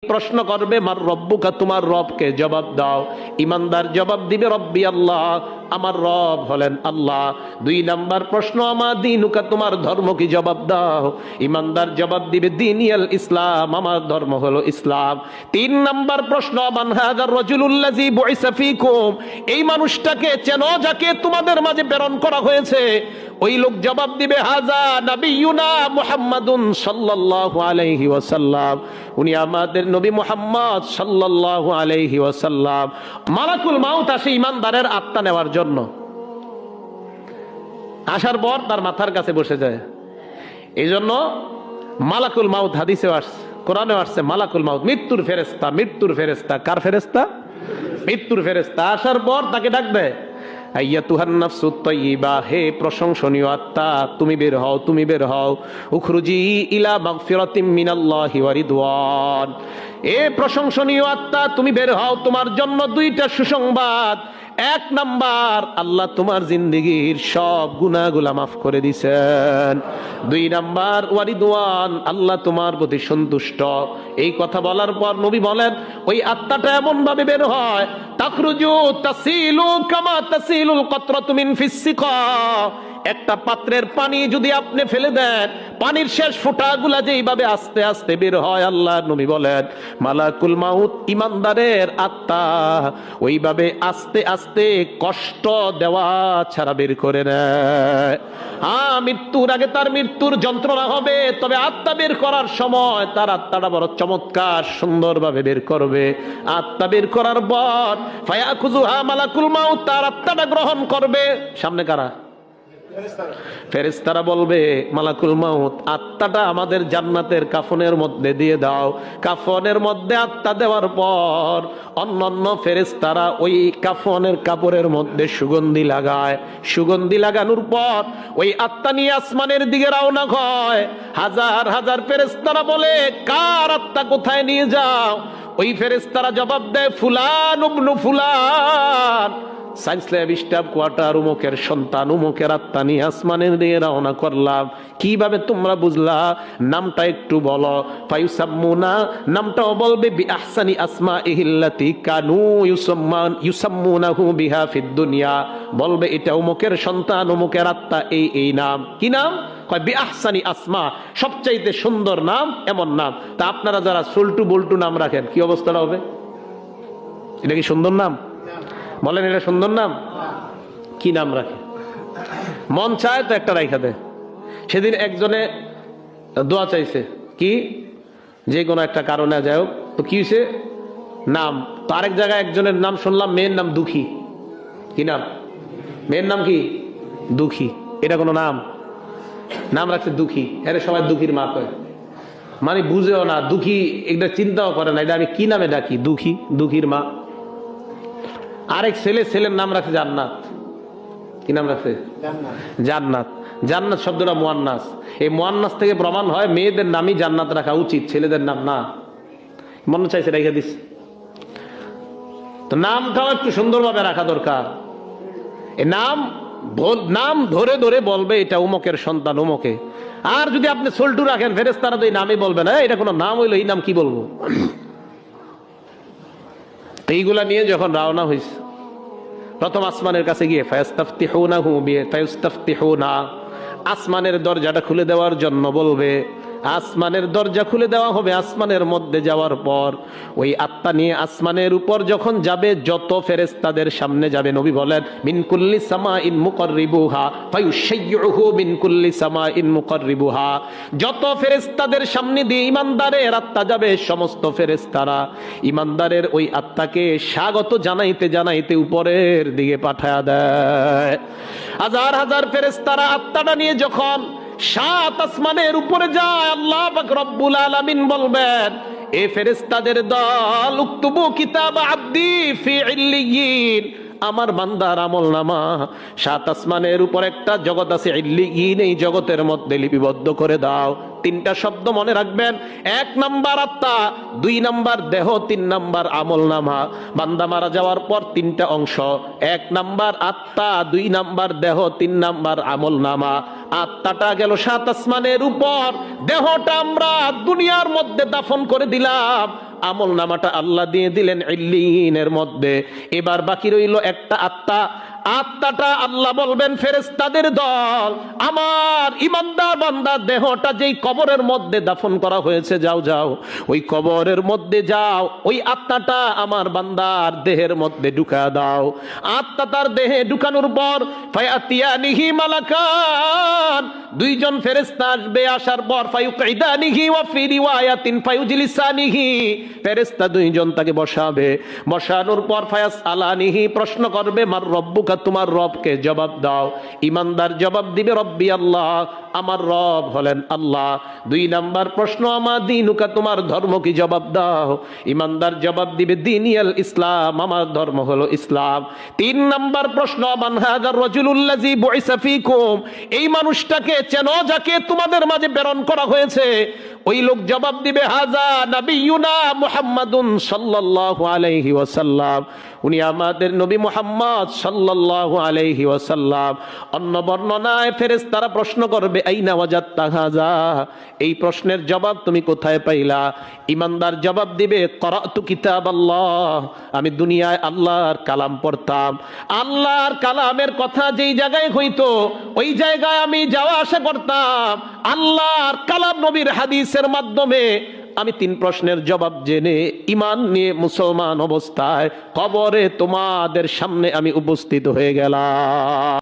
প্রশ্ন করবে মার রব্বুকা, তোমার রবকে, জবাব দাও। ইমানদার জবাব দিবে রব্বি আল্লাহ, আমার রব হলেন আল্লাহ। 2 নাম্বার প্রশ্ন আমা দীনুকা, তোমার ধর্ম কি, জবাব দাও। ইমানদার জবাব দিবে দীনিয়াল ইসলাম, আমার ধর্ম হলো ইসলাম। 3 নাম্বার প্রশ্ন মান হাযার রাজুলুল্লাযী বুইসা ফীকুম, এই মানুষটাকে চেনো যাকে তোমাদের মাঝে প্রেরণ করা হয়েছে। ওই লোক জবাব দিবে হাযা নবিয়ুনা মুহাম্মাদুন সাল্লাল্লাহু আলাইহি ওয়াসাল্লাম, উনি আমাদের নবী মুহাম্মদ সাল্লাল্লাহু আলাইহি ওয়াসাল্লাম। মালাকুল মাউত আসে ইমানদারের আত্মা নেওয়ার জন্য। আসার পর তার মাথার কাছে বসে যায়। এই জন্য মালাকুল মাউত হাদিসে আসছে, কোরআনে আসছে মালাকুল মাউত মৃত্যুর ফেরেশতা। মৃত্যুর ফেরেশতা কার ফেরেশতা? মৃত্যুর ফেরেশতা। আসার পর তাকে ডাক দেয় আইয়াতুহান নাফসুত তাইয়্যিবা, হে প্রশংসনীয় আত্মা, তুমি বের হও, তুমি বের হও। উখরুজি ইলা মাগফিরাতিম মিনাল্লাহি ওয়া রিদওয়ান, এ প্রশংসনীয় আত্মা তুমি বের হও, তোমার জন্য 2টা সুসংবাদ। 1 নাম্বার, আল্লাহ তোমার জিন্দেগীর সব গুনাহগুলা মাফ করে দিয়েছেন। 2 নাম্বার, ওয়া রিদওয়ান, আল্লাহ তোমার প্রতি সন্তুষ্ট। এই কথা বলার পর নবী বলেন ওই আত্মাটা এমন ভাবে বের হয়, তাখরুজু তাসিলু কামা তাসিলুল কাতরাতু মিন ফিস সিকা, একটা পাত্রের পানি যদি আপনি ফেলে দেন, পানির শেষ ফোঁটাগুলা যেইভাবে আস্তে আস্তে বের হয়, আল্লাহ নবী বলেন মালাকুল মাউত ইমানদারের আত্মা ওইভাবে আস্তে আস্তে কষ্ট দেওয়া ছাড়া বের করে নেয়। মৃত্যুর আগে তার মৃত্যুর যন্ত্রণা হবে, তবে আত্মা বের করার সময় তার আত্মাটা বড় চমৎকার সুন্দরভাবে বের করবে। আত্মা বের করার পর ফায়াখুযুহা মালাকুল মাউত, তার আত্মাটা গ্রহণ করবে। সামনে কারা? ফেরেশতারা বলবে মালাকুল মাউত, আত্মাটা আমাদের জান্নাতের কাফনের মধ্যে দিয়ে দাও। কাফনের মধ্যে আত্মা দেওয়ার পর অন্যান্য ফেরেশতারা ওই কাফনের কাপড়ের মধ্যে সুগন্ধি লাগায়। সুগন্ধি লাগানোর পর ওই আত্মা নিয়ে আসমানের দিকে রওনা হয়। হাজার হাজার ফেরেশতারা বলে কার আত্মা কোথায় নিয়ে যাও? ওই ফেরেশতারা জবাব দেয় ফুলান ইবনু ফুলান, সায়েন্স ল্যাব স্টাফ কোয়ার্টার, উমুকের সন্তান, উমুকের আত্মা নিয়ে আসমানের দিকে রওনা করলাম। কিভাবে তোমরা বুঝলা? নামটা একটু বলো। ফায়ুসাম্মুনা, নামটাও বলবে বিআহসানি আসমাইহিল্লাতি কানু ইউসাম্মুনাহু বিহা ফিদ দুনিয়া, বলবে এটা উমুকের সন্তান, উমুকের আত্মা, এই নাম। কি নাম? কয় বিআহসানি আসমা, সবচাইতে সুন্দর নাম, এমন নাম। তা আপনারা যারা সুলটু বল্টু নাম রাখেন, কি অবস্থাটা হবে? এটা কি সুন্দর নাম? বলেন এটা সুন্দর নাম? কি নাম রাখে? মন চায় তো একটা রাইখা দেয়। সেদিন একজনে দোয়া চাইছে, কি যে কোনো একটা কারণে যাই হোক, তো কি হয়েছে নাম, তো আরেক জায়গায় একজনের নাম শুনলাম, মেয়ের নাম দুঃখী। কি নাম? মেয়ের নাম কি? দুঃখী। এটা কোনো নাম? নাম রাখছে দুঃখী। এরে সবাই দুঃখীর মা কয়, মানে বুঝেও না, দুঃখী এটা চিন্তাও করে না, এটা আমি কি নামে ডাকি? দুঃখী, দুঃখীর মা। আরেক ছেলের নাম রাখছে জান্নাত। কি নাম রাখছে? জান্নাত। জান্নাত শব্দটা মুয়ান্নাস। এই মুয়ান্নাস থেকে প্রমাণ হয় মেয়েদের নামই জান্নাত রাখা উচিত, ছেলেদের নাম না। মনে চাইছে রেখে দিস। তো নামটাও একটু সুন্দরভাবে রাখা দরকার। এই নাম ধরে ধরে বলবে এটা উমকের সন্তান, উমকে। আর যদি আপনি সল্টু রাখেন, ফেরেশতারা তো এই নামই বলবে না, এটা কোনো নাম হইলো, এই নাম কি বলবো? এইগুলা নিয়ে যখন রওনা হইছে, প্রথম আসমানের কাছে গিয়ে ফায়াস্তাফতিহুনা, আসমানের দরজাটা খুলে দেওয়ার জন্য বলবে। আসমানের দরজা খুলে দেওয়া হবে। আসমানের মধ্যে যাওয়ার পর ওই আত্মা নিয়ে আসমানের উপর যখন যাবে, যত ফেরেশতাদের সামনে যাবে, নবী বলেন মিন কুল্লি সামাইন মুকাররিবুহা ফায়ুশাইয়ুহু মিন কুল্লি সামাইন মুকাররিবুহা, যত ফেরেশতাদের সামনে দিয়ে ইমানদারের আত্মা যাবে, সমস্ত ফেরেশতারা ইমানদারের ওই আত্মাকে স্বাগত জানাইতে জানাইতে উপরের দিকে পাঠায়া দেয়। হাজার হাজার ফেরেশতারা আত্মাটা নিয়ে যখন 7 আসমানের উপরে যায়, আল্লাহ পাক রব্বুল আলামিন বলবেন এ ফেরেশতাদের দল, উকতুবু কিতাব আব্দি ফি ইল্লিয়িন, আমার বান্দার আমলনামা 7 আসমানের উপর একটা জগৎ আছে ইল্লিয়িন, এই জগতের মধ্যে লিপিবদ্ধ করে দাও। 3টা শব্দ মনে রাখবেন, 1 নাম্বার আত্মা, 2 নাম্বার দেহ, 3 নাম্বার আমলনামা। বান্দা মারা যাওয়ার পর 3টা অংশ, 1 নাম্বার আত্মা, 2 নাম্বার দেহ, 3 নাম্বার আমলনামা। আত্মাটা গেল 7 আসমানের উপর, দেহটা আমরা দুনিয়ার মধ্যে দাফন করে দিলাম, আমল নামাটা আল্লাহ দিয়ে দিলেন ইল্লিনের মধ্যে। এবার বাকি রইল একটা আত্মা। আত্মাটা আল্লাহ বলবেন ফেরেশতাদের দল, আমার ইমানদার বান্দার দেহটা যেই কবরের মধ্যে দাফন করা হয়েছে, যাও যাও ওই কবরের মধ্যে যাও, ওই আত্মাটা আমার বান্দার দেহের মধ্যে ঢুকা দাও। আত্মা তার দেহে ঢুকানোর পর ফায়াতিয়ানিহি মালাকান, দুইজন ফেরেশতা আসবে। আসার পর ফায়ুকঈদানিহি ওয়া ফি রিওয়ায়াতিন ফায়ুজলিসানিহি, ফেরেশতা দুইজন তাকে বসাবে। বসানোর পর ফায়াসআলানিহি, প্রশ্ন করবে মার রব্বুকা, তোমার রবকে, জবাব দাও। ইমানদার জবাব দিবে রব্বি আল্লাহ, আমার রব হলেন আল্লাহ। দুই নাম্বার প্রশ্ন আমা দীনুকা, তোমার ধর্ম কি, জবাব দাও। ইমানদার জবাব দিবে দীনিয়াল ইসলাম, আমার ধর্ম হলো ইসলাম। তিন নাম্বার প্রশ্ন মান হাযার রাজুলুল্লাযী বুইসা ফীকুম, এই মানুষটাকে চেনো যাকে তোমাদের মাঝে প্রেরণ করা হয়েছে। ওই লোক জবাব দিবে হাযা নাবিয়ুনা মুহাম্মাদুন সাল্লাল্লাহু আলাইহি ওয়াসাল্লাম, উনি আমাদের নবী মুহাম্মদ সাল্লাল্লাহু আলাইহি ওয়াসাল্লাম। অন্য বর্ণনায় ফেরেশতারা প্রশ্ন করবে আইনা ওয়াজাদতা হাযা, এই প্রশ্নের জবাব তুমি কোথায় পাইলা? ইমানদার জবাব দিবে করাতু কিতাবাল্লাহ, আমি দুনিয়ায় আল্লাহর কালাম পড়তাম, আল্লাহর কালামের কথা যেই জায়গায় হইতো ওই জায়গায় আমি যাওয়া আসা করতাম। আল্লাহর কালাম নবীর হাদিসের মাধ্যমে আমি তিন প্রশ্নের জবাব জেনে ঈমান নিয়ে মুসলমান অবস্থায় কবরে তোমাদের সামনে আমি উপস্থিত হয়ে গেলাম।